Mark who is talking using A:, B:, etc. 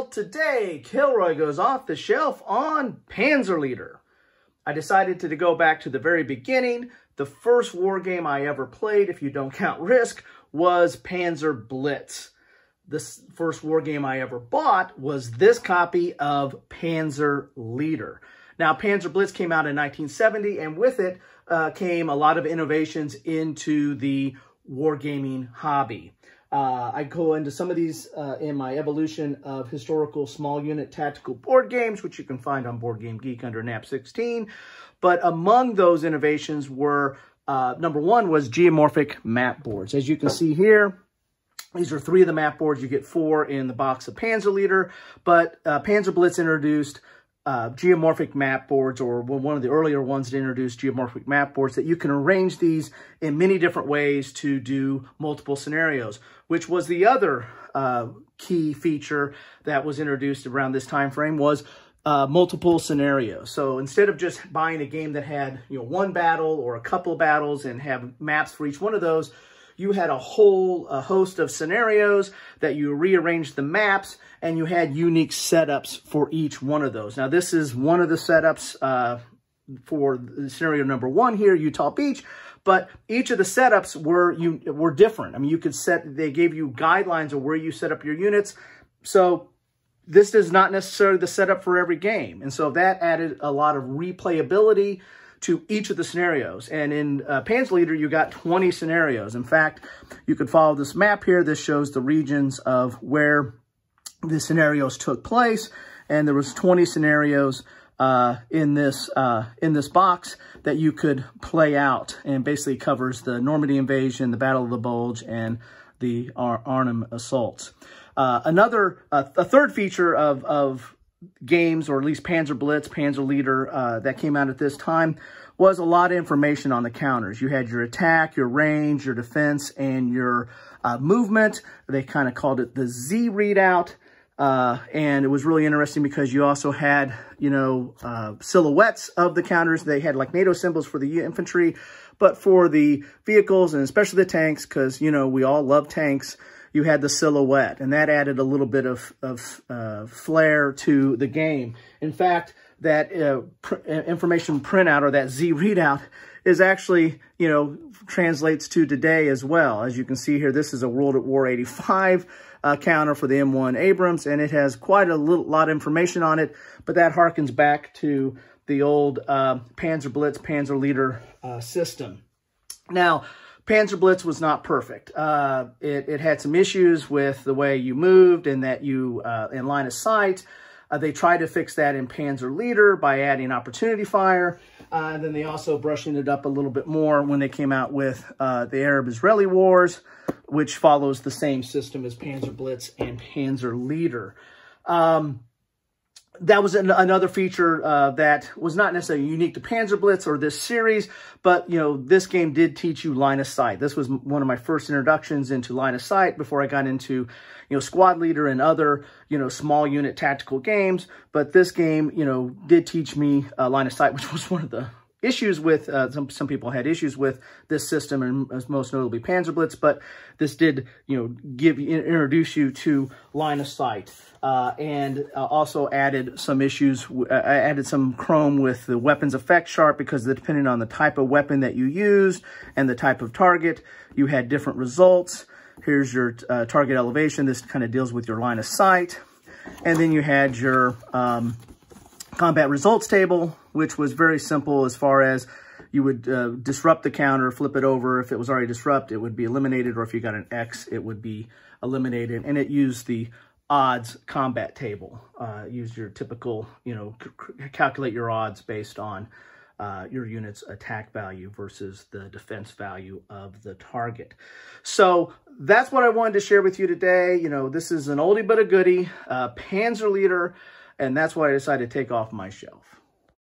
A: Well, today, Kilroy goes off the shelf on Panzer. I decided to go back to the very beginning. The first war game I ever played, if you don't count Risk, was Panzer Blitz. The first war game I ever bought was this copy of Panzer Leader. Now, Panzer Blitz came out in 1970, and with it came a lot of innovations into the wargaming hobby. I go into some of these in my evolution of historical small unit tactical board games, which you can find on Board Game Geek under NAP 16. But among those innovations were, number one was geomorphic map boards. As you can see here, these are 3 of the map boards. You get 4 in the box of Panzer Leader, but Panzer Blitz introduced geomorphic map boards, or one of the earlier ones that introduced geomorphic map boards, that you can arrange these in many different ways to do multiple scenarios, which was the other key feature that was introduced around this time frame, was multiple scenarios. So instead of just buying a game that had, one battle or a couple of battles and have maps for each one of those, you had a whole host of scenarios that you rearranged the maps, and you had unique setups for each one of those. Now, this is one of the setups for the scenario number 1 here, Utah Beach, but each of the setups were different. I mean, you could they gave you guidelines of where you set up your units. So this is not necessarily the setup for every game. And so that added a lot of replayability to each of the scenarios. And in Panzer Leader, you got 20 scenarios. In fact, you could follow this map here. This shows the regions of where the scenarios took place. And there was 20 scenarios in this box that you could play out, and basically covers the Normandy invasion, the Battle of the Bulge, and the Arnhem assaults. A third feature of games, or at least Panzer Blitz, Panzer Leader, that came out at this time, was a lot of information on the counters. You had your attack, your range, your defense, and your movement. They kind of called it the Z readout. And it was really interesting because you also had, silhouettes of the counters. They had like NATO symbols for the infantry, but for the vehicles, and especially the tanks, because, we all love tanks, you had the silhouette, and that added a little bit of flair to the game. In fact, that information printout, or that Z readout, is actually, translates to today as well. As you can see here, this is a World at War 85 counter for the M1 Abrams, and it has quite a lot of information on it, but that harkens back to the old Panzer Blitz, Panzer Leader system. Now, Panzer Blitz was not perfect. It had some issues with the way you moved, and that you, in line of sight. They tried to fix that in Panzer Leader by adding opportunity fire. And then they also brushing it up a little bit more when they came out with the Arab-Israeli Wars, which follows the same system as Panzer Blitz and Panzer Leader. That was another feature that was not necessarily unique to Panzer Blitz or this series, but, this game did teach you line of sight. This was one of my first introductions into line of sight before I got into, Squad Leader and other, small unit tactical games. But this game, did teach me line of sight, which was one of the issues with, some people had issues with this system, and most notably Panzer Blitz, but this did, introduce you to line of sight, and also added some issues, added some chrome with the weapons effect chart, because depending on the type of weapon that you used and the type of target, you had different results. Here's your target elevation. This kind of deals with your line of sight. And then you had your combat results table, which was very simple as far as you would disrupt the counter, flip it over. If it was already disrupted, it would be eliminated, or if you got an X, it would be eliminated. And it used the odds combat table. Use your typical, calculate your odds based on your unit's attack value versus the defense value of the target. So that's what I wanted to share with you today. This is an oldie but a goodie, Panzer Leader, and that's why I decided to take off my shelf.